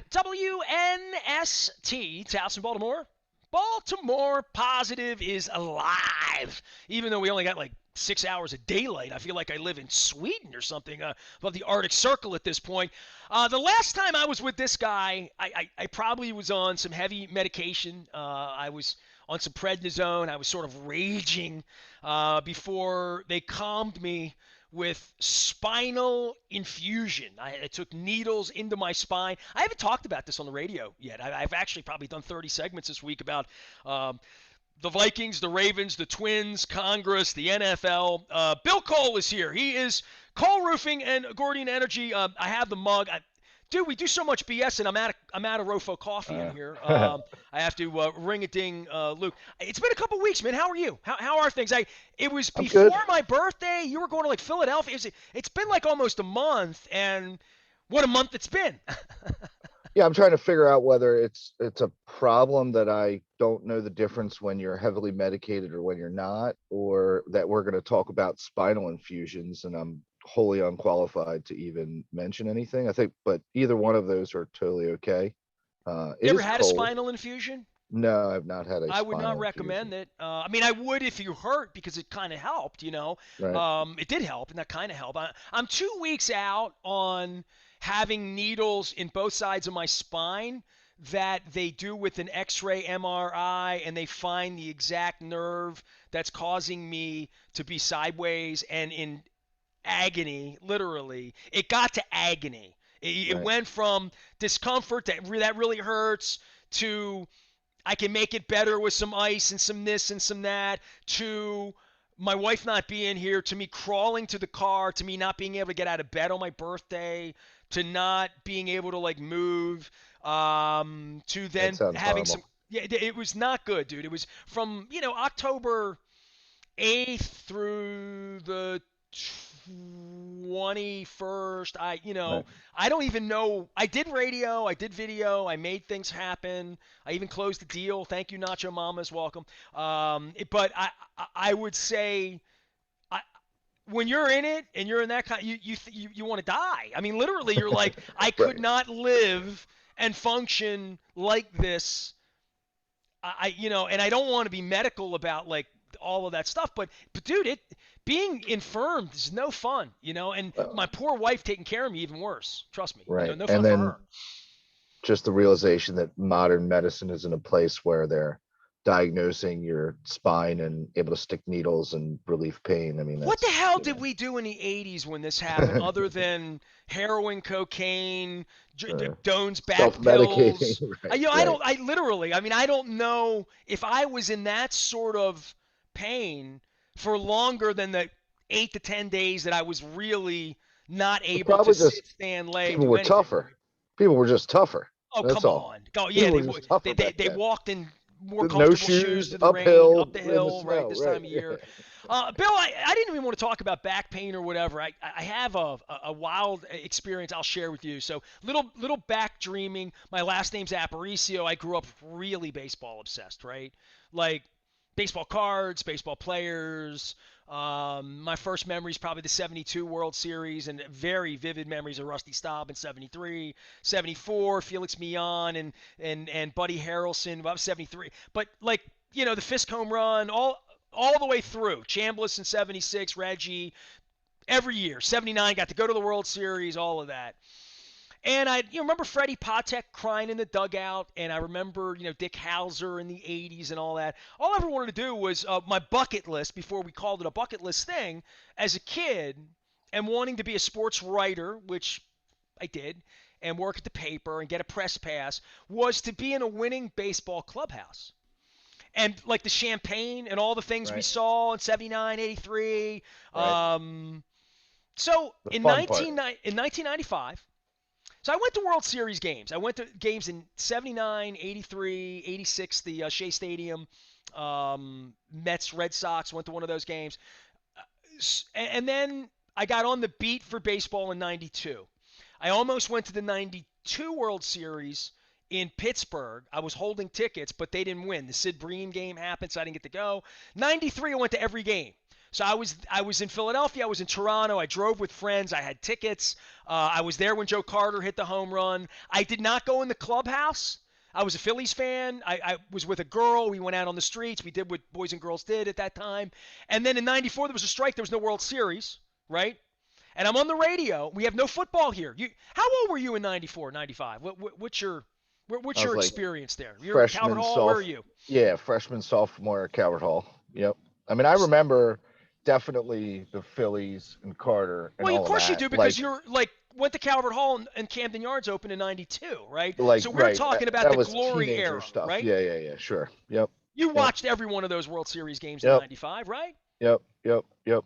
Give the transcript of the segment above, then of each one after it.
WNST, Towson, Baltimore. Baltimore Positive is alive. Even though we only got like 6 hours of daylight, I feel like I live in Sweden or something above the Arctic Circle at this point. The last time I was with this guy, I probably was on some heavy medication. I was on some prednisone. I was sort of raging before they calmed me with spinal infusion. I took needles into my spine. I haven't talked about this on the radio yet. I've actually probably done 30 segments this week about the Vikings, the Ravens, the Twins, Congress, the NFL. Bill Cole is here. He is Cole Roofing and Gordian Energy. I have the mug. Dude, we do so much BS, and I'm out of Rofo coffee in here. I have to ring a ding, Luke. It's been a couple weeks, man. How are you? How are things? It was before my birthday. You were going to like Philadelphia. It's been like almost a month, and what a month it's been. Yeah, I'm trying to figure out whether it's a problem that I don't know the difference when you're heavily medicated or when you're not, or that we're going to talk about spinal infusions, and I'm wholly unqualified to even mention anything. I think, but either one of those are totally okay. You ever had a spinal infusion? No, I've not had a I would not spinal recommend infusion. it. I mean, I would if you hurt because it kind of helped, you know. Right. It did help, and that kind of helped. I'm 2 weeks out on having needles in both sides of my spine that they do with an X-ray MRI, and they find the exact nerve that's causing me to be sideways and in agony, literally. It got to agony. It Right. went from discomfort that really hurts to I can make it better with some ice and some this and some that to my wife not being here, to me crawling to the car, to me not being able to get out of bed on my birthday, to not being able to like move, to That then sounds having horrible. some. Yeah, it was not good, dude. It was from October 8th through the 21st. Right. I don't even know. I did radio, I did video, I made things happen. I even closed the deal. Thank you, Nacho Mamas. Welcome. But I would say I, when you're in it and you're in that kind, you want to die. I mean, literally, you're like, I could Right. not live and function like this. And I don't want to be medical about like all of that stuff, but dude, being infirmed is no fun, and my Well, poor wife taking care of me even worse. Trust me, right. no And fun for then her. just the realization that modern medicine is in a place where they're diagnosing your spine and able to stick needles and relieve pain. I mean, What the that's, hell did we do in the 80s when this happened other than heroin, cocaine, uh, Doan's back self-medicating. pills? Right. I Right. don't, I literally, I mean, I don't know if I was in that sort of pain for longer than the 8 to 10 days that I was really not But able to probably just sit, stand, lay, people do were anything, tougher. right? People were just tougher. Oh, That's come all. on. Go, yeah, People they were would. just They, tougher they back they then. walked in more No comfortable shoes shoes, to the ring, up uphill the in the hill, right? snow. This Right. time of year. Bill, I didn't even want to talk about back pain or whatever. I have a wild experience I'll share with you. So little back dreaming. My last name's Aparicio. I grew up really baseball obsessed, right? Like baseball cards, baseball players. My first memory is probably the 72 World Series and very vivid memories of Rusty Staub in 73, 74, Felix Millan and Buddy Harrelson about 73. But like, the Fisk home run, all the way through. Chambliss in 76, Reggie, every year. 79 got to go to the World Series, all of that. And I remember Freddie Patek crying in the dugout, and I remember Dick Hauser in the 80s and all that. All I ever wanted to do was my bucket list before we called it a bucket list thing as a kid, and wanting to be a sports writer, which I did, and work at the paper and get a press pass, was to be in a winning baseball clubhouse. And like the champagne and all the things we Right. saw in 79, 83. Right. So The in fun part. 1995, so I went to World Series games. I went to games in 79, 83, 86, the Shea Stadium, Mets, Red Sox, went to one of those games. And then I got on the beat for baseball in 92. I almost went to the 92 World Series in Pittsburgh. I was holding tickets, but they didn't win. The Sid Bream game happened, so I didn't get to go. 93, I went to every game. So I was in Philadelphia. I was in Toronto. I drove with friends. I had tickets. I was there when Joe Carter hit the home run. I did not go in the clubhouse. I was a Phillies fan. I was with a girl. We went out on the streets. We did what boys and girls did at that time. And then in '94 there was a strike. There was no World Series, right? And I'm on the radio. We have no football here. How old were you in '94, '95? What's I was your like experience there? You're at Calvert freshman, Hall. Where are soph you? yeah, freshman, sophomore at Coward Hall. Yep. I mean, I remember definitely the Phillies and Carter and Well, of all of course you that. do because you're like went to Calvert Hall and Camden Yards opened in '92, right? So we're Right. talking about That the was glory teenager era, stuff. right? Yeah, yeah, yeah. Sure. Yep. You Yep. watched every one of those World Series games in Yep. '95, right? Yep. Yep. Yep.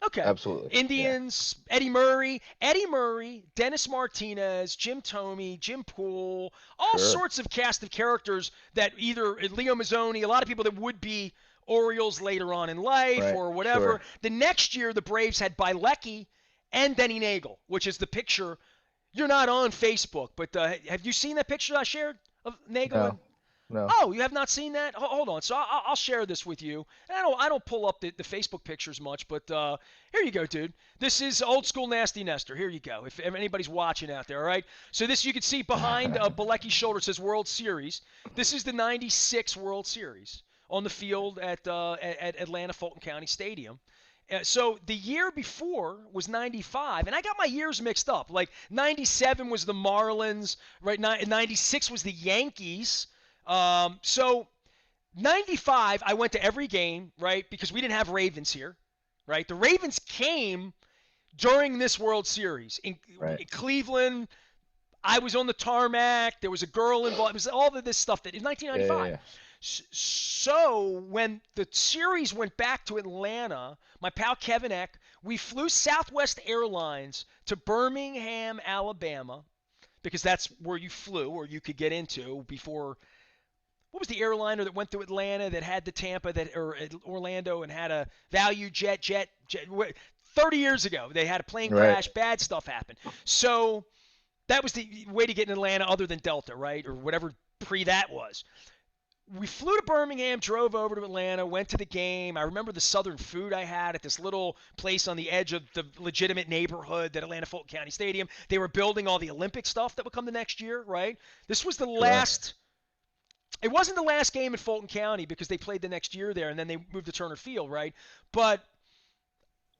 Okay. Absolutely. Yeah. Indians, Eddie Murray, Dennis Martinez, Jim Thome, Jim Poole, all Sure. sorts of cast of characters that either Leo Mazzoni, a lot of people that would be Orioles later on in life Right. or whatever. Sure. The next year, the Braves had Bilecki and Denny Nagel, which is the picture. You're not on Facebook, but have you seen that picture I shared of Nagel No. and No. Oh, you have not seen that? Hold on. So I'll share this with you. And I don't pull up the Facebook pictures much, but here you go, dude. This is old school Nasty Nestor. Here you go. If anybody's watching out there, all right. So this you can see behind Bilecki's shoulder. It says World Series. This is the '96 World Series on the field at Atlanta Fulton County Stadium. So the year before was '95, and I got my years mixed up. Like '97 was the Marlins, right? '96 was the Yankees. So 95, I went to every game, right? Because we didn't have Ravens here, right? The Ravens came during this World Series Right. in Cleveland. I was on the tarmac. There was a girl involved. It was all of this stuff that in Yeah. Yeah. 1995. Yeah. So when the series went back to Atlanta, my pal Kevin Eck, we flew Southwest Airlines to Birmingham, Alabama, because that's where you flew or you could get into before. What was the airliner that went through Atlanta that had the Tampa that or Orlando and had a value jet 30 years ago they had a plane Right. crash, bad stuff happened. So that was the way to get in Atlanta other than Delta, right? Or whatever pre that was. We flew to Birmingham, drove over to Atlanta, went to the game. I remember the southern food I had at this little place on the edge of the legitimate neighborhood that Atlanta Fulton County Stadium. They were building all the Olympic stuff that would come the next year, right? This was the Sure. last. It wasn't the last game in Fulton County because they played the next year there and then they moved to Turner Field, right? But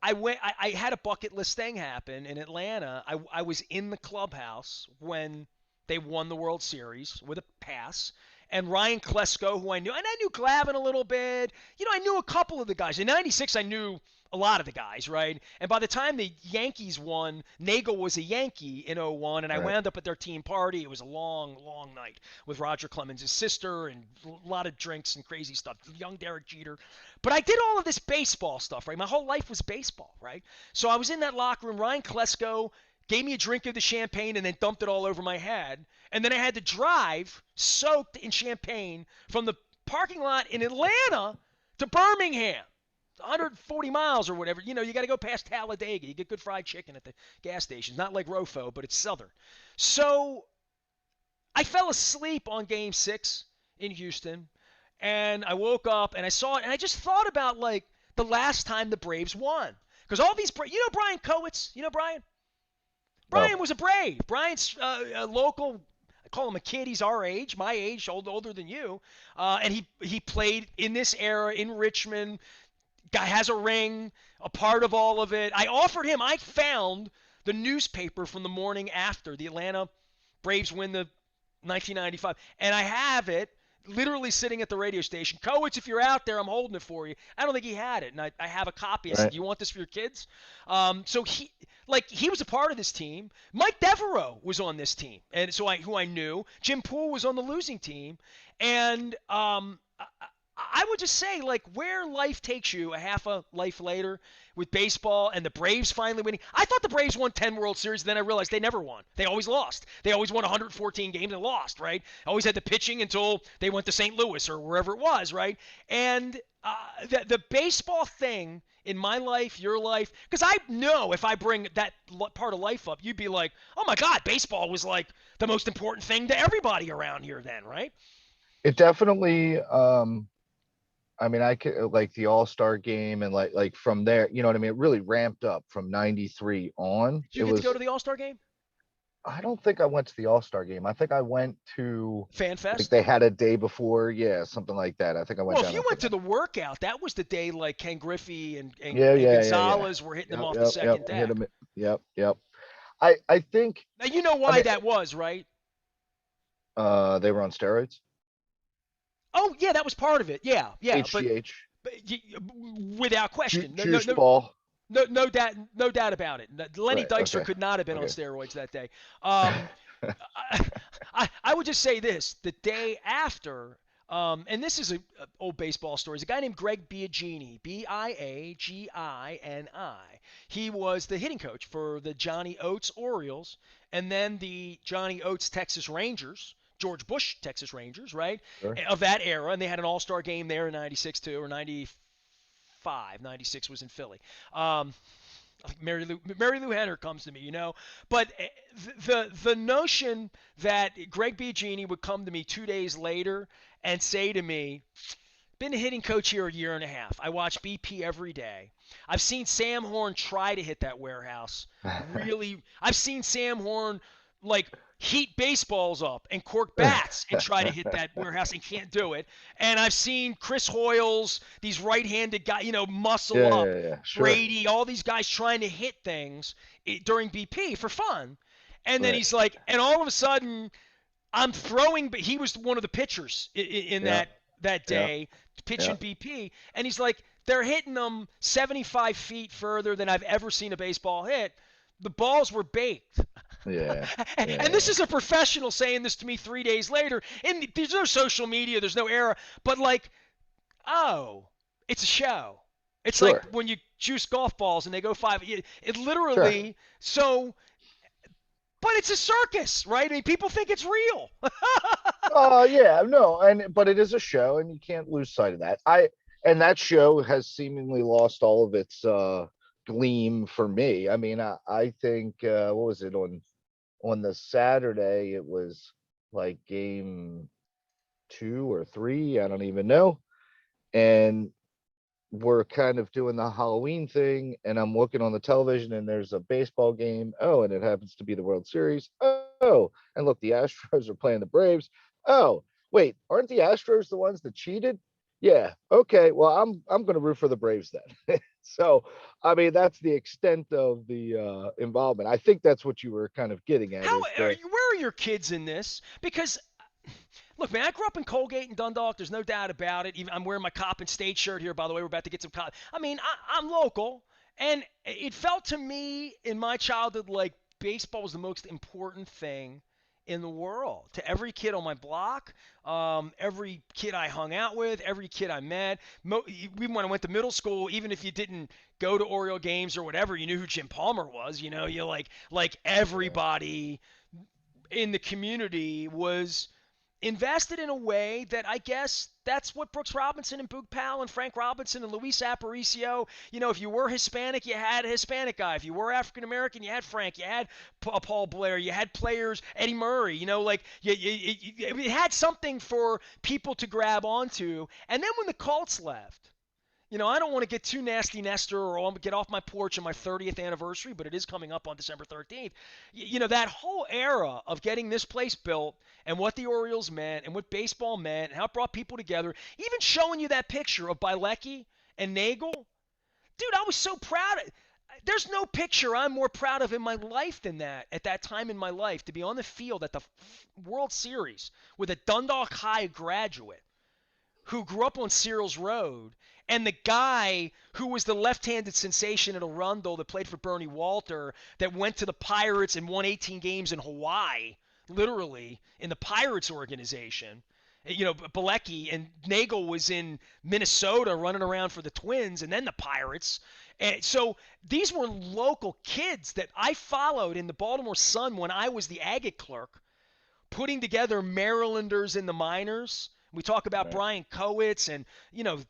I had a bucket list thing happen in Atlanta. I was in the clubhouse when they won the World Series with a pass. And Ryan Klesko, who I knew, and I knew Glavin a little bit. I knew a couple of the guys. In '96, I knew a lot of the guys, right? And by the time the Yankees won, Nagel was a Yankee in '01, and I Right. wound up at their team party. It was a long, long night with Roger Clemens' sister and a lot of drinks and crazy stuff. Young Derek Jeter. But I did all of this baseball stuff, right? My whole life was baseball, right? So I was in that locker room. Ryan Klesko gave me a drink of the champagne and then dumped it all over my head. And then I had to drive soaked in champagne from the parking lot in Atlanta to Birmingham. 140 miles or whatever. You got to go past Talladega. You get good fried chicken at the gas stations. Not like Rofo, but it's Southern. So I fell asleep on game 6 in Houston. And I woke up and I saw it. And I just thought about, like, the last time the Braves won. Because all these, Brian Kowitz? You know Brian? No. Brian was a Brave. Brian's a local. I call him a kid. He's our age, my age, older than you. And he played in this era in Richmond. Guy has a ring, a part of all of it. I offered him. I found the newspaper from the morning after the Atlanta Braves win the 1995, and I have it literally sitting at the radio station. Kowitz, if you're out there, I'm holding it for you. I don't think he had it, and I have a copy. I said, Right. "Do you want this for your kids?" So he was a part of this team. Mike Devereaux was on this team, and so who I knew. Jim Poole was on the losing team, and I would just say, like, where life takes you a half a life later with baseball and the Braves finally winning. I thought the Braves won 10 World Series, then I realized they never won. They always lost. They always won 114 games and lost, right? Always had the pitching until they went to St. Louis or wherever it was, right? And the baseball thing in my life, your life, because I know if I bring that part of life up, you'd be like, oh my God, baseball was like the most important thing to everybody around here then, right? It definitely I mean, I could like the All-Star game and like from there, you know what I mean? It really ramped up from 93 on. Did you It get to go was, to the All Star game? I don't think I went to the All-Star game. I think I went to Fan like Fest? they had a day before. Yeah, something like that. I think I went Well, if down you there for went to that. the workout, that was the day like Ken Griffey Yeah, and yeah, yeah, yeah. Gonzalez were hitting them Yep, off the yep, yep. second Hit deck. him. Yep, yep. I think, Now you know I why mean, that was, right? they were on steroids. Oh yeah, that was part of it. Yeah, yeah, HGH, but without question, juice ball. no doubt about it. Lenny Right. Dykstra Okay. could not have been on Okay. steroids that day. Um, I would just say this: the day after, and this is a old baseball story. There's a guy named Greg Biagini, Biagini. He was the hitting coach for the Johnny Oates Orioles, and then the Johnny Oates Texas Rangers. George Bush Texas Rangers, right? Sure. Of that era, and they had an All-Star game there in '96 too, or '95. '96 was in Philly. Um, Mary Lou Henner comes to me, But the notion that Greg Biagini would come to me 2 days later and say to me, "Been a hitting coach here a year and a half. I watch BP every day. I've seen Sam Horn try to hit that warehouse. Really, I've seen Sam Horn like heat baseballs up and cork bats and try to hit that warehouse and can't do it. And I've seen Chris Hoyles, these right-handed guys, muscle Yeah, up, yeah, yeah. Sure. Brady, all these guys trying to hit things during BP for fun." And then Right. he's like, and all of a sudden, I'm throwing, but he was one of the pitchers in Yeah. that Yeah. day pitching Yeah. BP, and he's like, they're hitting them 75 feet further than I've ever seen a baseball hit. The balls were baked. Yeah. And this Yeah. is a professional saying this to me 3 days later. And there's no social media, there's no era, but like, oh, it's a show. It's like Sure. when you juice golf balls and they go five. It Sure. literally, so, but it's a circus, right? I mean, people think it's real. Yeah, no, but it is a show and you can't lose sight of that. And that show has seemingly lost all of its gleam for me. I mean, I think what was it on the Saturday, it was like game 2 or 3, I don't even know. And we're kind of doing the Halloween thing, and I'm looking on the television, and there's a baseball game. Oh, and it happens to be the World Series. Oh, and look, the Astros are playing the Braves. Oh, wait, aren't the Astros the ones that cheated? Yeah. Okay. Well, I'm going to root for the Braves then. So, I mean, that's the extent of the involvement. I think that's what you were kind of getting at How is are the you? Where are your kids in this? Because look, man, I grew up in Colgate and Dundalk. There's no doubt about it. Even I'm wearing my Coppin State shirt here, by the way. We're about to get some. I mean, I'm local, and it felt to me in my childhood like baseball was the most important thing in the world to every kid on my block, every kid I hung out with, every kid I met. Even when I went to middle school, even if you didn't go to Oriole games or whatever, you knew who Jim Palmer was. You like yeah, everybody in the community was invested in a way that I guess that's what Brooks Robinson and Boog Powell and Frank Robinson and Luis Aparicio, if you were Hispanic, you had a Hispanic guy. If you were African American, you had Frank, you had Paul Blair, you had players, Eddie Murray, like it had something for people to grab onto. And then when the Colts left, I don't want to get too nasty, Nestor, or I'll get off my porch on my 30th anniversary, but it is coming up on December 13th. That whole era of getting this place built and what the Orioles meant and what baseball meant and how it brought people together, even showing you that picture of Bilecki and Nagel, dude, I was so proud. There's no picture I'm more proud of in my life than that at that time in my life, to be on the field at the World Series with a Dundalk High graduate who grew up on Searles Road, and the guy who was the left-handed sensation at Arundel that played for Bernie Walter, that went to the Pirates and won 18 games in Hawaii, literally, in the Pirates organization. Bilecki, and Nagel was in Minnesota running around for the Twins and then the Pirates. And so these were local kids that I followed in the Baltimore Sun when I was the agate clerk, putting together Marylanders in the minors. We talk about right. Brian Kowitz and,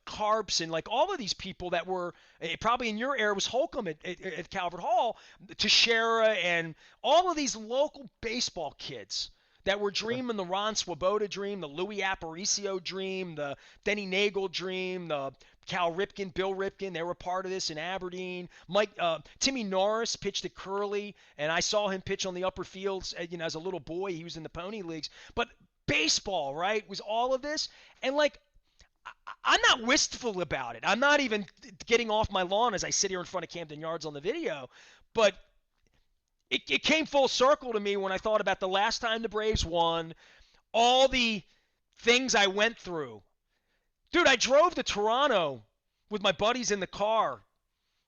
Carps and like all of these people that were probably in your era was Holcomb at Calvert Hall, Teixeira, and all of these local baseball kids that were Sure. dreaming the Ron Swoboda dream, the Louis Aparicio dream, the Denny Nagel dream, the Cal Ripken, Bill Ripken, they were part of this in Aberdeen. Timmy Norris pitched at Curly, and I saw him pitch on the upper fields. As a little boy, he was in the pony leagues. But baseball, right, was all of this, and like I'm not wistful about it. I'm not even getting off my lawn as I sit here in front of Camden Yards on the video, but it came full circle to me when I thought about the last time the Braves won, all the things I went through. Dude, I drove to Toronto with my buddies in the car.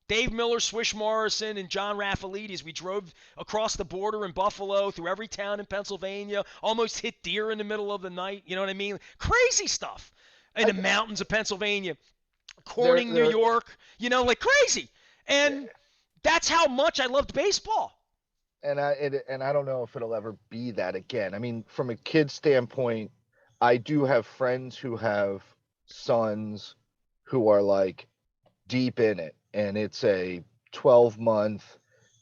Dave Miller, Swish Morrison, and John Raffalides. We drove across the border in Buffalo, through every town in Pennsylvania, almost hit deer in the middle of the night. You know what I mean? Crazy stuff. In I, the mountains of Pennsylvania, there, Corning, New there, York, like crazy. And that's how much I loved baseball. and I don't know if it'll ever be that again. I mean, from a kid standpoint, I do have friends who have sons who are like deep in it, and it's a 12-month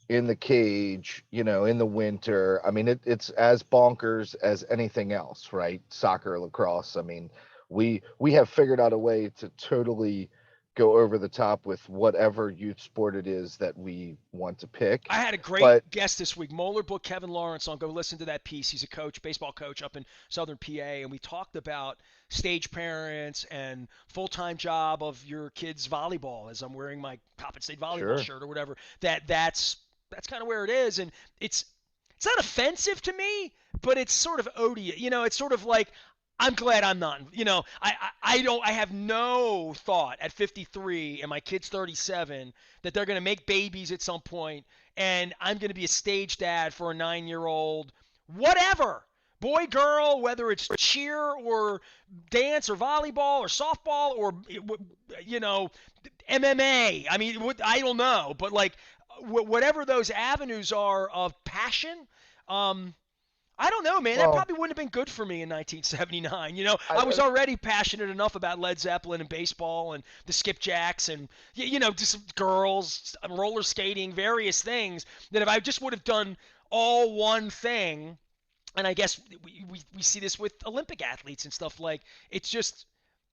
in the cage, in the winter. I mean, it's as bonkers as anything else, right? Soccer, lacrosse. I mean, we have figured out a way to totally go over the top with whatever youth sport it is that we want to pick. I had a great But guest this week. Moeller booked Kevin Lawrence on. Go listen to that piece. He's a coach, baseball coach up in Southern PA, and we talked about stage parents and full-time job of your kids' volleyball. As I'm wearing my Coppin State volleyball sure. shirt or whatever, that's kind of where it is, and it's not offensive to me, but it's sort of odious. It's sort of like I'm glad I'm not. I have no thought at 53 and my kid's 37 that they're going to make babies at some point and I'm going to be a stage dad for a 9-year-old, whatever. Boy, girl, whether it's cheer or dance or volleyball or softball or you know MMA. I mean, I don't know, but like whatever those avenues are of passion, um, I don't know, man. That Well, probably wouldn't have been good for me in 1979. I I was already passionate enough about Led Zeppelin and baseball and the skipjacks and just girls, roller skating, various things that if I just would have done all one thing, and I guess we see this with Olympic athletes and stuff like it's just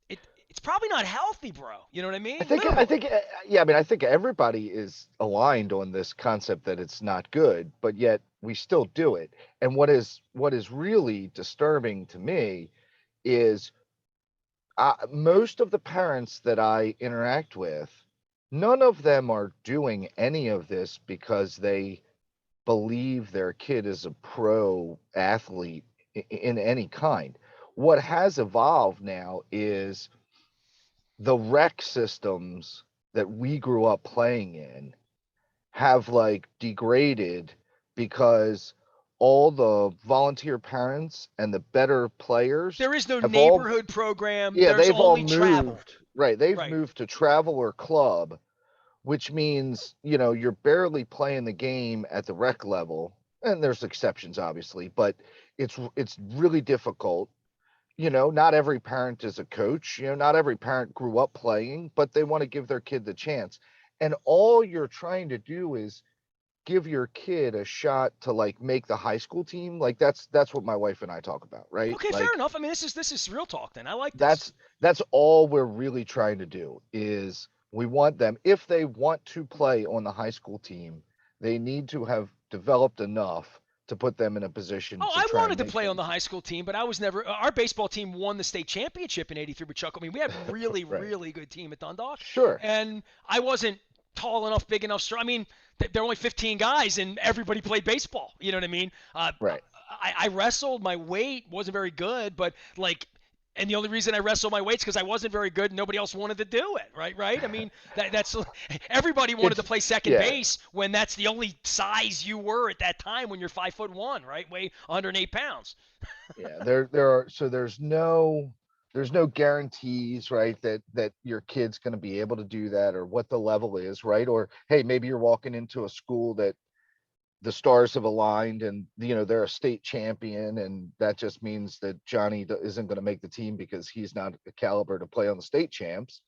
it it's probably not healthy, bro. You know what I I mean? think I Literally. think yeah, I mean I think everybody is aligned on this concept that it's not good, but yet we still do it. And what is really disturbing to me is most of the parents that I interact with, none of them are doing any of this because they believe their kid is a pro athlete in any kind. What has evolved now is the rec systems that we grew up playing in have like degraded because all the volunteer parents and the better players There is no have all, neighborhood program. yeah, There's they've all only travel. moved, right? They've Right. moved to travel or club, which means, you're barely playing the game at the rec level. And there's exceptions, obviously, but it's really difficult. Not every parent is a coach. Not every parent grew up playing, but they want to give their kid the chance. And all you're trying to do is give your kid a shot to like make the high school team. Like that's what my wife and I talk about, right? Okay, fair Like enough. I mean, this is real talk. Then I like this. that's all we're really trying to do is we want them, if they want to play on the high school team, they need to have developed enough to put them in a position Oh, to I try wanted and to make play on things. the high school team, but I was never. Our baseball team won the state championship in '83 with Chuck. I mean, we had a really, Right. really good team at Dundalk, Sure. and I wasn't tall enough, big enough, strong. I mean, there were only 15 guys, and everybody played baseball. You know what I mean? Right. I wrestled. My weight wasn't very good, but like, and the only reason I wrestled my weights because I wasn't very good. And nobody else wanted to do it. Right? Right? I mean, that's everybody wanted to It's play second yeah. base when that's the only size you were at that time when you're 5'1", right? Weigh 108 pounds. Yeah, there are, so there's no guarantees, right, that your kid's going to be able to do that or what the level is, right? Or hey, maybe you're walking into a school that the stars have aligned and they're a state champion, and that just means that Johnny isn't going to make the team because he's not a caliber to play on the state champs.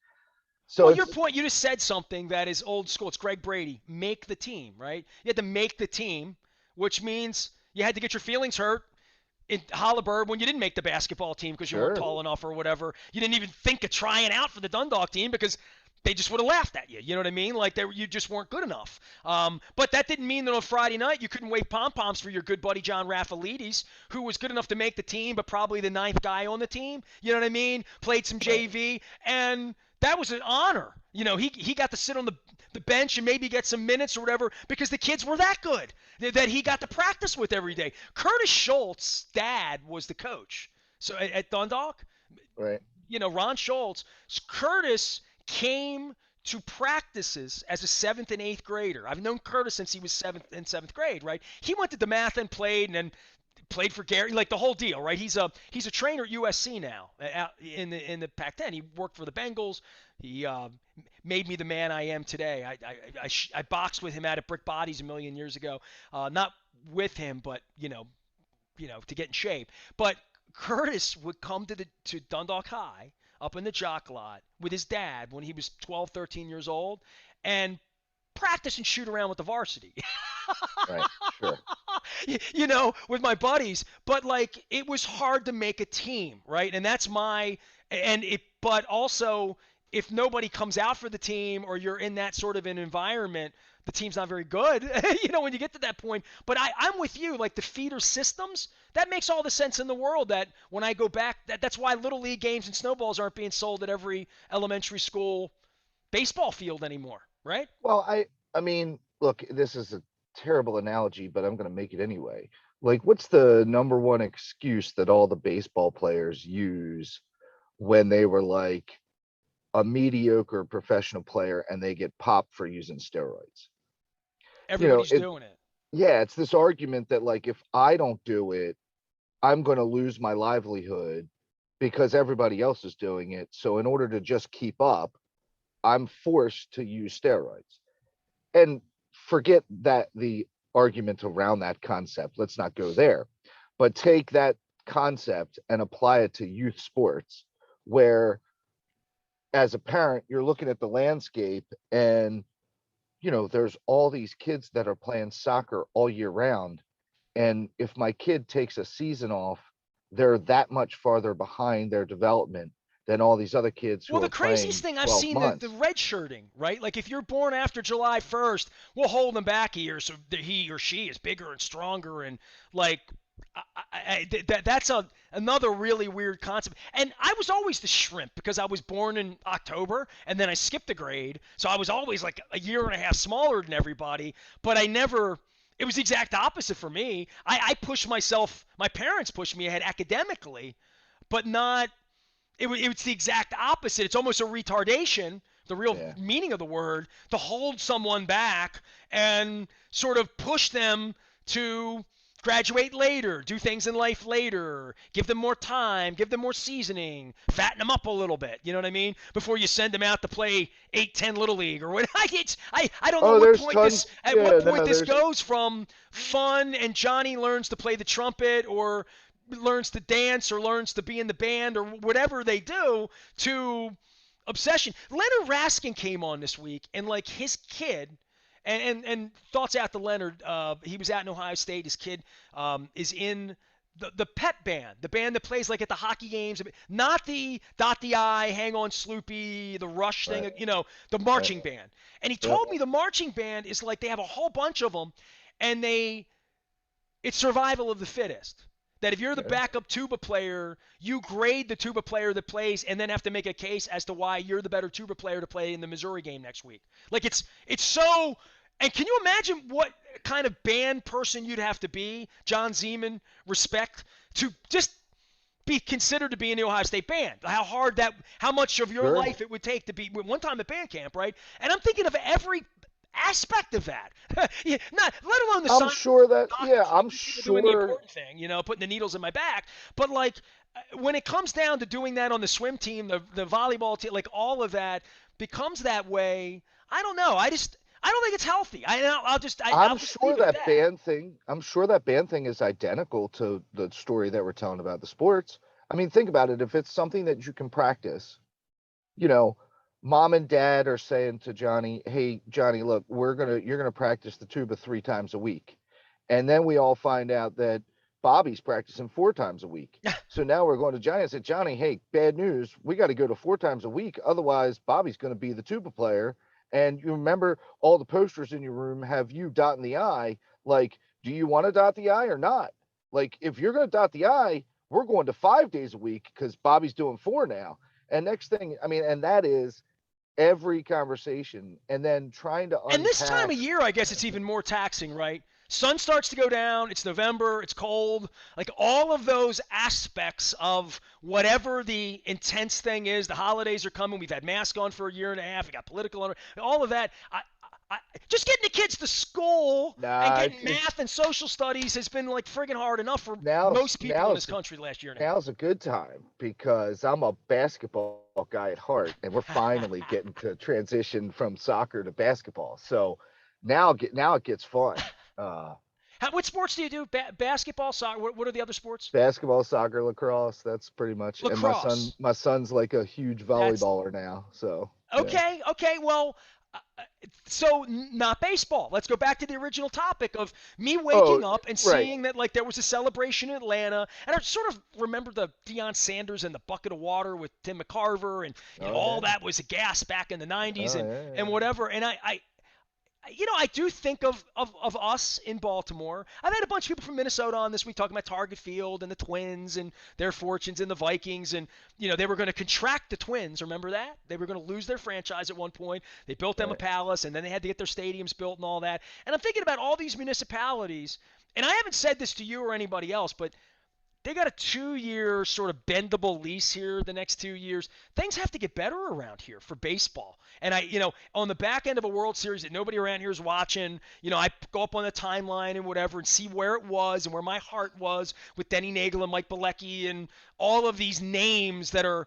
So Well, your it's point, you just said something that is old school. It's Greg Brady. Make the team, right? You had to make the team, which means you had to get your feelings hurt in Holabird, when you didn't make the basketball team because you weren't Sure. tall enough or whatever, you didn't even think of trying out for the Dundalk team because they just would have laughed at you. You know what I mean? Like you just weren't good enough. But that didn't mean that on Friday night you couldn't wave pom poms for your good buddy John Raffalides, who was good enough to make the team, but probably the ninth guy on the team. You know what I mean? Played some Right. JV, and that was an honor. He got to sit on the bench and maybe get some minutes or whatever because the kids were that good that he got to practice with every day. Curtis Schultz's dad was the coach. So at Dundalk, Right. Ron Schultz, Curtis came to practices as a seventh and eighth grader. I've known Curtis since he was seventh grade, right? He went to DeMatha and played, and then played for Gary, like the whole deal, right? He's a trainer at USC now, in the Pac-10. He worked for the Bengals. He made me the man I am today. I boxed with him out at Brick Bodies a million years ago. Not with him, but to get in shape. But Curtis would come to Dundalk High up in the jock lot with his dad when he was 12, 13 years old, and practice and shoot around with the varsity. Right. Sure. With my buddies. But like, it was hard to make a team, right? And that's but also, if nobody comes out for the team or you're in that sort of an environment, the team's not very good, when you get to that point. But I'm with you, like the feeder systems, that makes all the sense in the world. That when I go back, that's why Little League games and snowballs aren't being sold at every elementary school baseball field anymore, right? Well, I mean, look, this is a terrible analogy, but I'm going to make it anyway. Like, what's the number one excuse that all the baseball players use when they were like a mediocre professional player and they get popped for using steroids? Everybody's It doing it. Yeah, it's this argument that like if I don't do it, I'm going to lose my livelihood because everybody else is doing it. So in order to just keep up, I'm forced to use steroids. And forget that the argument around that concept. Let's not go there. But take that concept and apply it to youth sports where as a parent you're looking at the landscape and there's all these kids that are playing soccer all year round, and if my kid takes a season off, they're that much farther behind their development than all these other kids who Well, the are craziest playing thing I've 12 seen, the months. red shirting, right? Like if you're born after July 1st, we'll hold them back a year so that he or she is bigger and stronger, and like that's another really weird concept. And I was always the shrimp because I was born in October and then I skipped a grade, so I was always like a year and a half smaller than everybody. But I never. It was the exact opposite for me. I pushed myself. My parents pushed me ahead academically, but not it's the exact opposite. It's almost a retardation, the real Yeah. meaning of the word, to hold someone back and sort of push them to graduate later, do things in life later, give them more time, give them more seasoning, fatten them up a little bit. You know what I mean? Before you send them out to play 8, 10 little league or what. I don't know Oh, what there's point this tons. at what Yeah, point no, this there's goes from fun and Johnny learns to play the trumpet or learns to dance or learns to be in the band or whatever they do to obsession. Leonard Raskin came on this week and like his kid and thoughts out to Leonard. He was out in Ohio State. His kid is in the pep band, the band that plays like at the hockey games, not the dot the I, hang on Sloopy, the Rush right, thing, the right. marching band. And he Yep. told me the marching band is like they have a whole bunch of them, and it's survival of the fittest. That if you're the Okay. backup tuba player, you grade the tuba player that plays and then have to make a case as to why you're the better tuba player to play in the Missouri game next week. Like it's so. And can you imagine what kind of band person you'd have to be, John Zeman, respect, to just be considered to be in the Ohio State band? How much of your Sure. life it would take to be one time at band camp, right? And I'm thinking of every aspect of that. Yeah, not let alone the I'm science sure that, yeah, doctors I'm and people doing the sure. important thing, putting the needles in my back. But like when it comes down to doing that on the swim team, the volleyball team, like all of that becomes that way. I don't know. I don't think it's healthy. I'll just leave it at that. I'm sure that band thing is identical to the story that we're telling about the sports. I mean, think about it. If it's something that you can practice, you know, mom and dad are saying to Johnny, "Hey, Johnny, look, you're gonna practice the tuba 3 times a week," and then we all find out that Bobby's practicing 4 times a week. So now we're going to Johnny. I said, Johnny, hey, bad news. We got to go to 4 times a week. Otherwise, Bobby's going to be the tuba player. And you remember all the posters in your room have you dotting the I. Like, do you want to dot the I or not? Like, if you're going to dot the I, we're going to 5 days a week because Bobby's doing 4 now. And next thing, I mean, and that is every conversation. And then trying to And this time unpack. of year, I guess it's even more taxing, right? Sun starts to go down. It's November. It's cold. Like all of those aspects of whatever the intense thing is. The holidays are coming. We've had masks on for a year and a half. We got political on. All of that. Just getting the kids to school and Nah, getting math and social studies has been like friggin' hard enough for now's most people in this now's country last year and now's a good time because I'm a basketball guy at heart, and we're a finally half. getting to transition from soccer to basketball. So now it gets fun. Uh, What sports do you do? Basketball, soccer. What are the other sports? Basketball, soccer, lacrosse. That's pretty much. And Lacrosse. my son's like a huge That's volleyballer now. So yeah. okay. Okay. Well, uh, so not baseball. Let's go back to the original topic of me Oh, waking up and right. seeing that like there was a celebration in Atlanta, and I sort of remember the Deion Sanders and the bucket of water with Tim McCarver, and Oh all yeah. that was a gas back in the '90s, Oh yeah. and Yeah. whatever. And I do think of us in Baltimore. I've had a bunch of people from Minnesota on this week talking about Target Field and the Twins and their fortunes and the Vikings. And, they were going to contract the Twins. Remember that? They were going to lose their franchise at one point. They built them a Right. palace, and then they had to get their stadiums built and all that. And I'm thinking about all these municipalities. And I haven't said this to you or anybody else, but they got a 2-year sort of bendable lease here the next 2 years. Things have to get better around here for baseball. And on the back end of a World Series that nobody around here is watching, I go up on the timeline and whatever and see where it was and where my heart was with Denny Nagel and Mike Bilecki and all of these names that are,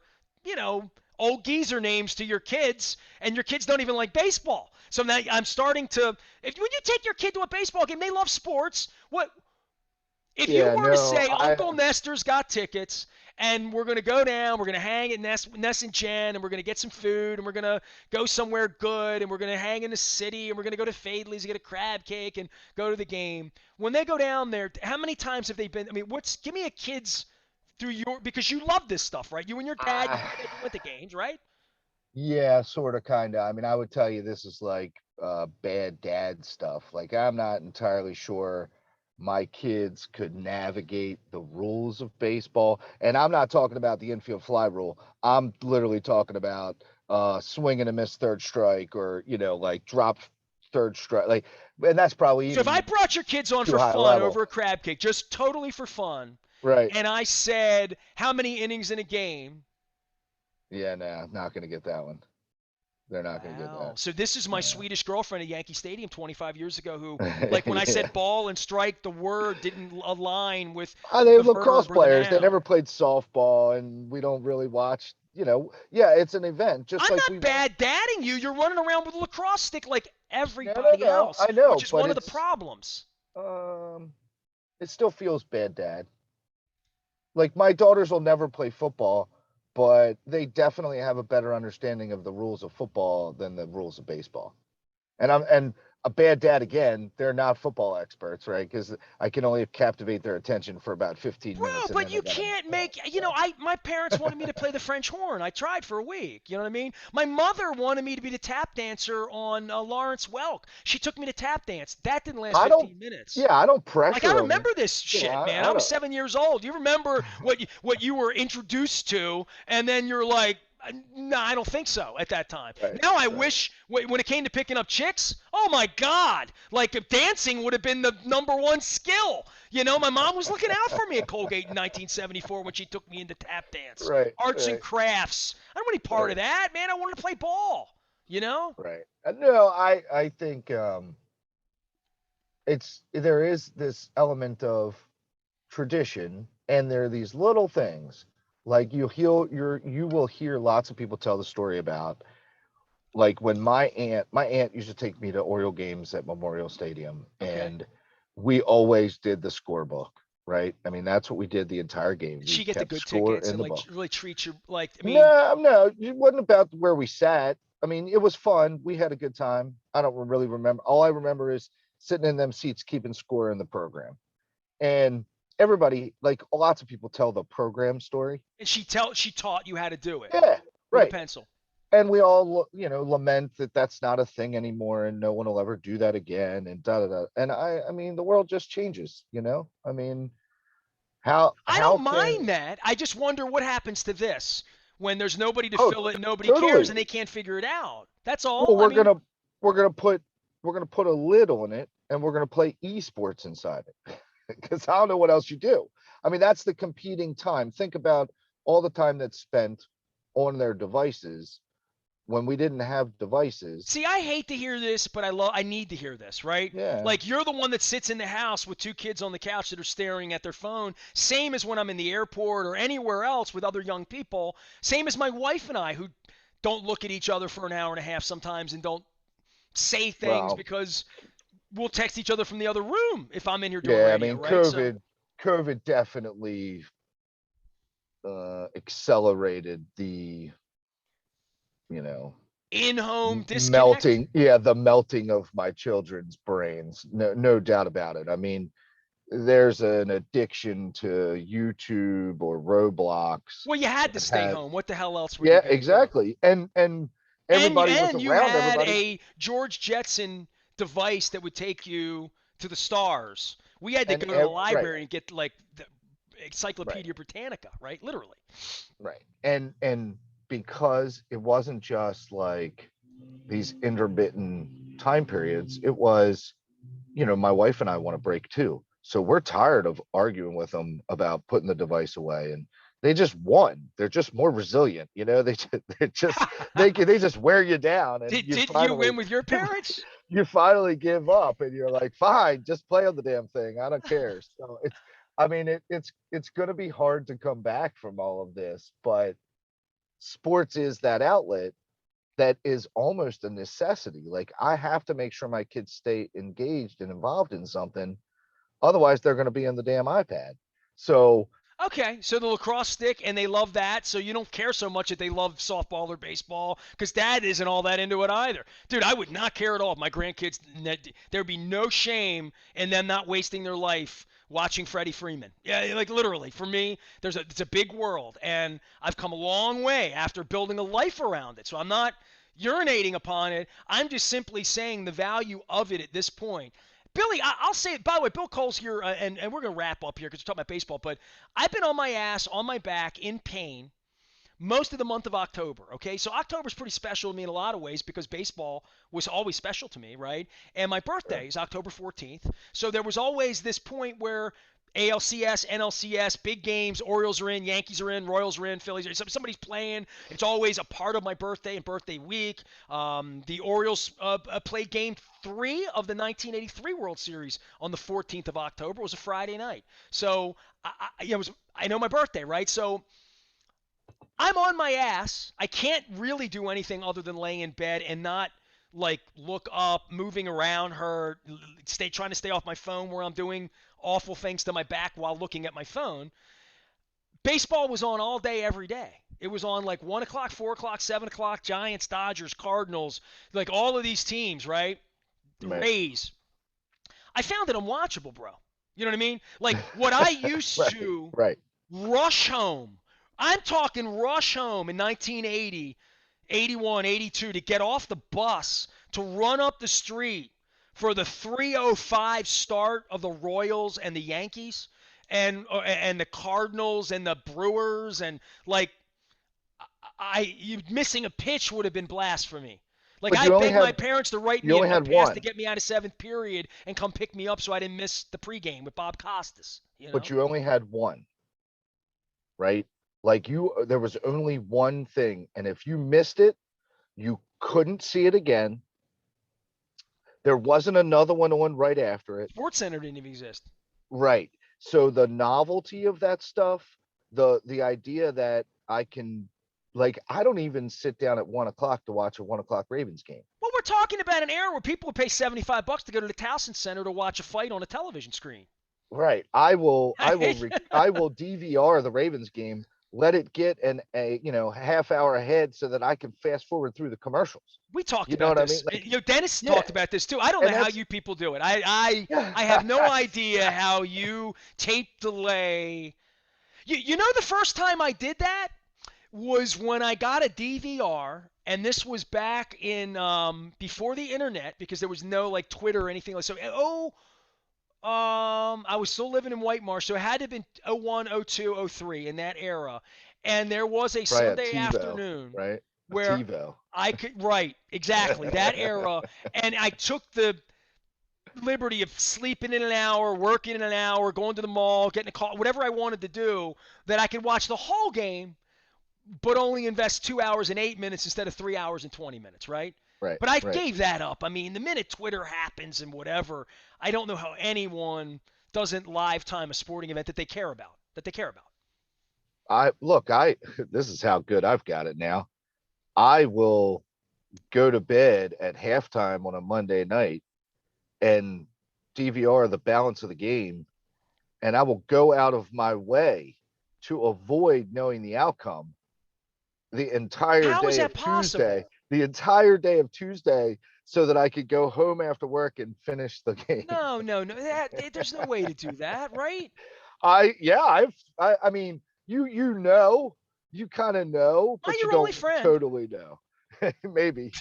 old geezer names to your kids, and your kids don't even like baseball. So now I'm starting to, when you take your kid to a baseball game, they love sports. If you Yeah. were to No. say Uncle Nestor's got tickets and we're going to go down, we're going to hang at Ness and Jen, and we're going to get some food, and we're going to go somewhere good, and we're going to hang in the city, and we're going to go to Fadley's and get a crab cake and go to the game. When they go down there, how many times have they been? I mean, give me a kid's because you love this stuff, right? You and your dad, I, you went to games, right? Yeah, sort of, kind of. I mean, I would tell you this is like bad dad stuff. Like, I'm not entirely sure my kids could navigate the rules of baseball. And I'm not talking about the infield fly rule. I'm literally talking about swing and a miss third strike, or, like drop third strike. Like, and that's probably So if I even brought your kids on too for high fun level. over a crab cake, just totally for fun, Right. and I said, how many innings in a game? Yeah, no, not going to get that one. They're not going to get Wow. that. So this is my No. Swedish girlfriend at Yankee Stadium 25 years ago who, like, when I Yeah. said ball and strike, the word didn't align with They the lacrosse verb or the players. They never noun. played softball, and we don't really watch. Yeah, it's an event, just I'm like not we went. bad dadding you. You're running around with a lacrosse stick like No, no, everybody no. else, I know, which is but one of the problems. um, it still feels bad, Dad. Like, my daughters will never play football, but they definitely have a better understanding of the rules of football than the rules of baseball. And a bad dad again. They're not football experts, right? Because I can only captivate their attention for about 15 minutes, Bro, and but then they you gotta can't move on. make, So, my parents wanted me to play the French horn. I tried for a week. You know what I mean? My mother wanted me to be the tap dancer on Lawrence Welk. She took me to tap dance. That didn't last I don't. 15 minutes. Yeah, I don't Like I pressure them. remember this shit, man. I I was don't. 7 years old. You remember what you were introduced to, and then you're like, no, I don't think so at that time. Right, Now I right. wish when it came to picking up chicks, oh my God, like if dancing would have been the number one skill. My mom was looking out for me at Colgate in 1974 when she took me into tap dance, Right, arts and right, crafts. I don't want any part right, of that, man. I wanted to play ball. You know? right. No, I think there is this element of tradition, and there are these little things like you will hear lots of people tell the story about, like, when my aunt used to take me to Oriole games at Memorial Stadium, Okay. and we always did the scorebook, right? I mean, that's what we did the entire game. Did We she get the kept good score tickets in and the like book. really treat you like? I mean, No, no, it wasn't about where we sat. I mean, it was fun. We had a good time. I don't really remember. All I remember is sitting in them seats, keeping score in the program. And everybody, like lots of people tell the program story. And she taught you how to do it Yeah, with a right. pencil. And we all, lament that that's not a thing anymore, and no one will ever do that again, and da da da. And I mean, the world just changes. I mean, I how don't can mind that. I just wonder what happens to this when there's nobody to oh fill it, and nobody cares, totally. and they can't figure it out. That's Well, all. I mean, we're gonna put we're gonna put a lid on it, and we're gonna play esports inside it because I don't know what else you do. I mean, that's the competing time. Think about all the time that's spent on their devices when we didn't have devices. see, I hate to hear this, but I need to hear this, right? Yeah, Like you're the one that sits in the house with two kids on the couch that are staring at their phone. Same as when I'm in the airport or anywhere else with other young people. Same as my wife and I who don't look at each other for an hour and a half sometimes and don't say things well, because we'll text each other from the other room if I'm in here doing yeah. I radio, mean, right? So COVID definitely accelerated the you know in-home disconnect. melting, yeah, the melting of my children's brains. No doubt about it. I mean, there's an addiction to YouTube or Roblox Well, you had to that stay had, home. What the hell else were you yeah, gonna do? exactly. And And everybody was and you around had everybody. a George Jetson device that would take you to the stars. We had to And go to the right, library and get like the right, Encyclopedia Britannica, right? Literally. right. And because it wasn't just like these intermittent time periods, it was, my wife and I want to break too. So we're tired of arguing with them about putting the device away, and they just won. They're just more resilient. They just wear you down, and Did you win with your parents? you finally give up, and you're like, fine, just play on the damn thing. I don't care. So I mean, it's going to be hard to come back from all of this, but sports is that outlet that is almost a necessity. Like, I have to make sure my kids stay engaged and involved in something. Otherwise, they're going to be in the damn iPad. So, Okay, so the lacrosse stick, and they love that, so you don't care so much that they love softball or baseball, because Dad isn't all that into it either. Dude, I would not care at all if my grandkids, there'd be no shame in them not wasting their life watching Freddie Freeman. Yeah, like literally, for me, it's a big world, and I've come a long way after building a life around it, so I'm not urinating upon it. I'm just simply saying the value of it at this point. Billy, I'll say it. By the way, Bill Cole's here, and we're going to wrap up here because we're talking about baseball. But I've been on my ass, on my back, in pain most of the month of October. Okay, so October's pretty special to me in a lot of ways because baseball was always special to me, right? And my sure. birthday is October 14th, so there was always this point where ALCS, NLCS, big games, Orioles are in, Yankees are in, Royals are in, Phillies are in. Somebody's playing. It's always a part of my birthday and birthday week. The Orioles played game 3 of the 1983 World Series on the 14th of October. It was a Friday night. So I know my birthday, right? So I'm on my ass. I can't really do anything other than lay in bed and not like look up, moving around, her, trying to stay off my phone where I'm doing awful things to my back while looking at my phone. Baseball was on all day, every day. It was on like 1 o'clock, 4 o'clock, 7 o'clock, Giants, Dodgers, Cardinals, like all of these teams, right? The Right. Rays. I found it unwatchable, bro. You know what I mean? Like what I used Right. to Right. rush home. I'm talking rush home in 1980, 81, 82 to get off the bus to run up the street for the 3:05 start of the Royals and the Yankees and the Cardinals and the Brewers and like you missing a pitch would have been blasphemy. Like But I begged my parents to write you me only a had pass to one, get me out of seventh period and come pick me up so I didn't miss the pregame with Bob Costas. You but know. you only had one, right? Like, there was only one thing. And if you missed it, you couldn't see it again. There wasn't another one on right after it. Sports Center didn't even exist. Right. So the novelty of that stuff, the idea that I can, like, I don't even sit down at 1 o'clock to watch a 1 o'clock Ravens game. Well, we're talking about an era where people would pay $75 to go to the Towson Center to watch a fight on a television screen. Right. I will DVR the Ravens game let it get a half hour ahead so that I can fast forward through the commercials. We talked You know about what I this. mean? Like, Dennis yeah, talked about this too. I don't know and how that's you people do it. I have no yeah, idea how you tape delay. You know the first time I did that was when I got a DVR, and this was back in before the internet because there was no like Twitter or anything like so. I was still living in White Marsh, so it had to have been '01, '02, '03 in that era. And there was a probably a Sunday TiVo, afternoon right? A where TiVo. I could right exactly that era, and I took the liberty of sleeping in an hour, working in an hour, going to the mall, getting a call, whatever I wanted to do, that I could watch the whole game but only invest 2 hours and 8 minutes instead of 3 hours and 20 minutes, right? Right, But I right. gave that up. I mean, the minute Twitter happens and whatever, I don't know how anyone doesn't live time a sporting event that they care about. That they care about. I look, I this is how good I've got it now. I will go to bed at halftime on a Monday night and DVR the balance of the game, and I will go out of my way to avoid knowing the outcome the entire How is day that of Tuesday, possible? the entire day of Tuesday, so that I could go home after work and finish the game. No, no, no. There's no way to do that, right? Yeah, I mean, you kind of know, I'm but you your only don't friend. totally know. Maybe.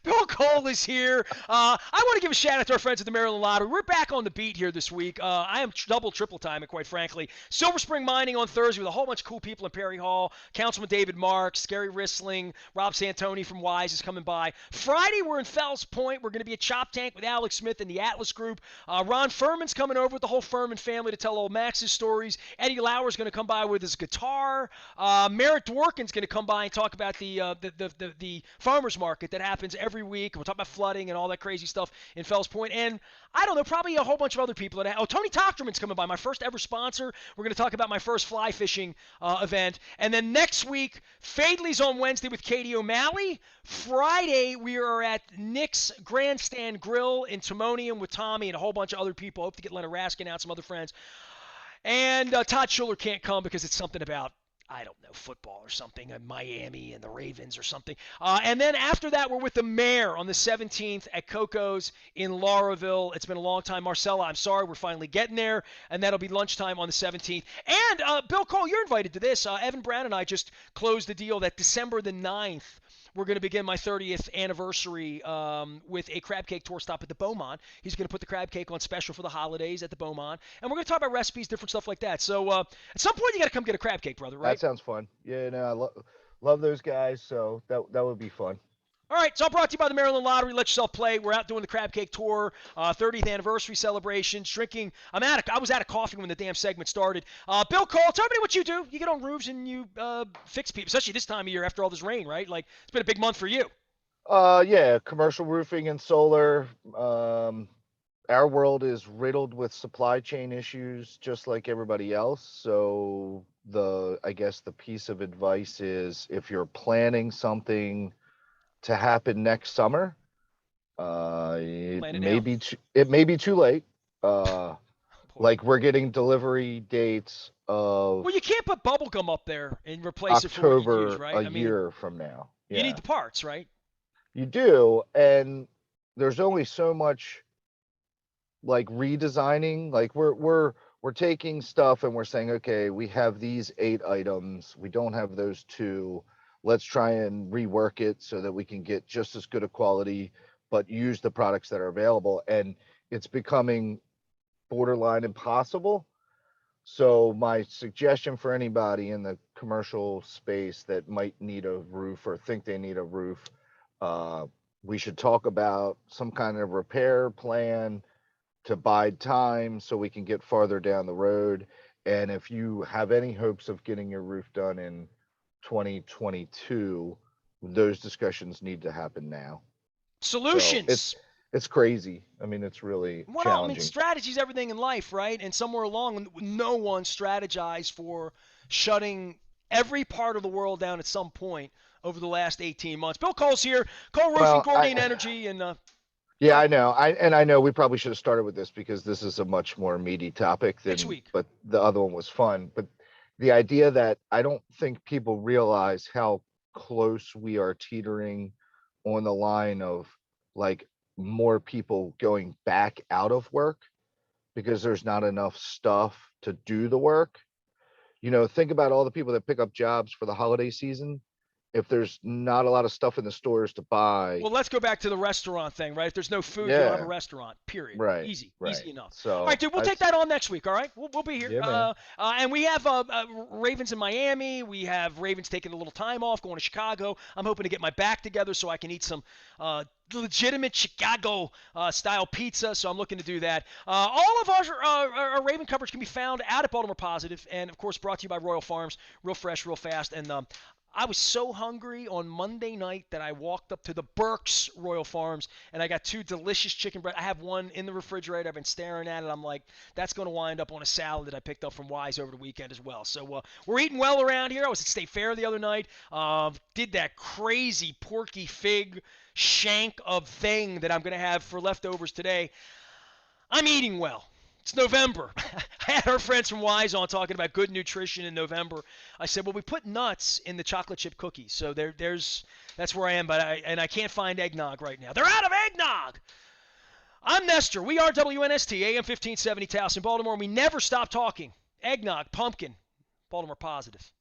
Bill Cole is here. I want to give a shout out to our friends at the Maryland Lottery. We're back on the beat here this week. I am double, triple time it, quite frankly. Silver Spring Mining on Thursday with a whole bunch of cool people in Perry Hall. Councilman David Marks, Gary Rissling, Rob Santoni from Wise is coming by. Friday, we're in Fells Point. We're going to be at Chop Tank with Alex Smith and the Atlas Group. Ron Furman's coming over with the whole Furman family to tell old Max's stories. Eddie Lauer's going to come by with his guitar. Merritt Dworkin's going to come by and talk about the farmers market that happens every week. We'll talk about flooding and all that crazy stuff in Fells Point. And I don't know, probably a whole bunch of other people. Tony Tochterman's coming by, my first ever sponsor. We're going to talk about my first fly fishing event. And then next week, Fadley's on Wednesday with Katie O'Malley. Friday, we are at Nick's Grandstand Grill in Timonium with Tommy and a whole bunch of other people. Hope to get Leonard Raskin out, some other friends. And Todd Schuller can't come because it's something about, I don't know, football or something, Miami and the Ravens or something. And then after that, we're with the mayor on the 17th at Coco's in Lauraville. It's been a long time. Marcella, I'm sorry, we're finally getting there. And that'll be lunchtime on the 17th. And Bill Cole, you're invited to this. Evan Brown and I just closed the deal that December the 9th, we're going to begin my 30th anniversary with a crab cake tour stop at the Beaumont. He's going to put the crab cake on special for the holidays at the Beaumont. And we're going to talk about recipes, different stuff like that. So at some point, you got to come get a crab cake, brother, That right? sounds fun. Yeah, no, love those guys, so that would be fun. All right, it's all brought to you by the Maryland Lottery. Let yourself play. We're out doing the crab cake tour, 30th anniversary celebrations, drinking. I was out of coffee when the damn segment started. Bill Cole, tell me what you do. You get on roofs and you fix people, especially this time of year after all this rain, right? Like it's been a big month for you. Yeah, commercial roofing and solar. Our world is riddled with supply chain issues just like everybody else. So I guess the piece of advice is if you're planning something to happen next summer, Plan it now. it may be too late. Uh, Boy. like we're getting delivery dates of Well, you can't put bubble gum up there and replace it for what you use, October right? a I mean, year from now. you need Yeah, the parts, right? you do. And there's only so much like redesigning. Like we're taking stuff and we're saying, okay, we have these 8 items. We don't have those two. Let's try and rework it so that we can get just as good a quality, but use the products that are available. And it's becoming borderline impossible. So my suggestion for anybody in the commercial space that might need a roof or think they need a roof, uh, we should talk about some kind of repair plan to bide time so we can get farther down the road. And if you have any hopes of getting your roof done in 2022, those discussions need to happen now. So Solutions. it's crazy. I mean, it's really Well, I mean, challenging. strategy is everything in life, right? And somewhere along, no one strategized for shutting every part of the world down at some point over the last 18 months. Bill Cole's here. Cole Roofing, Well, Gordian Energy, and go yeah, ahead. I know. I know we probably should have started with this because this is a much more meaty topic Next than, week. but the other one was fun. But the idea that I don't think people realize how close we are teetering on the line of like more people going back out of work because there's not enough stuff to do the work. Think about all the people that pick up jobs for the holiday season. If there's not a lot of stuff in the stores to buy, Well, let's go back to the restaurant thing, right? If there's no food, you don't have a yeah, restaurant. Period. right, Easy, right. easy enough. All right, So dude, we'll I, take that on next week. All right, we'll be here. yeah, man. And we have Ravens in Miami. We have Ravens taking a little time off, going to Chicago. I'm hoping to get my back together so I can eat some legitimate Chicago style pizza. So I'm looking to do that. All of our Raven coverage can be found out at Baltimore Positive, and of course brought to you by Royal Farms. Real fresh, real fast, and I was so hungry on Monday night that I walked up to the Burke's Royal Farms and I got two delicious chicken breast. I have one in the refrigerator. I've been staring at it. I'm like, that's going to wind up on a salad that I picked up from Wise over the weekend as well. So we're eating well around here. I was at State Fair the other night. Did that crazy porky fig shank of thing that I'm going to have for leftovers today. I'm eating well. It's November. I had our friends from Wise on talking about good nutrition in November. I said, well, we put nuts in the chocolate chip cookies, so that's where I am. But I can't find eggnog right now. They're out of eggnog. I'm Nestor. We are WNST AM 1570 Towson, Baltimore. And we never stop talking eggnog, pumpkin, Baltimore Positive.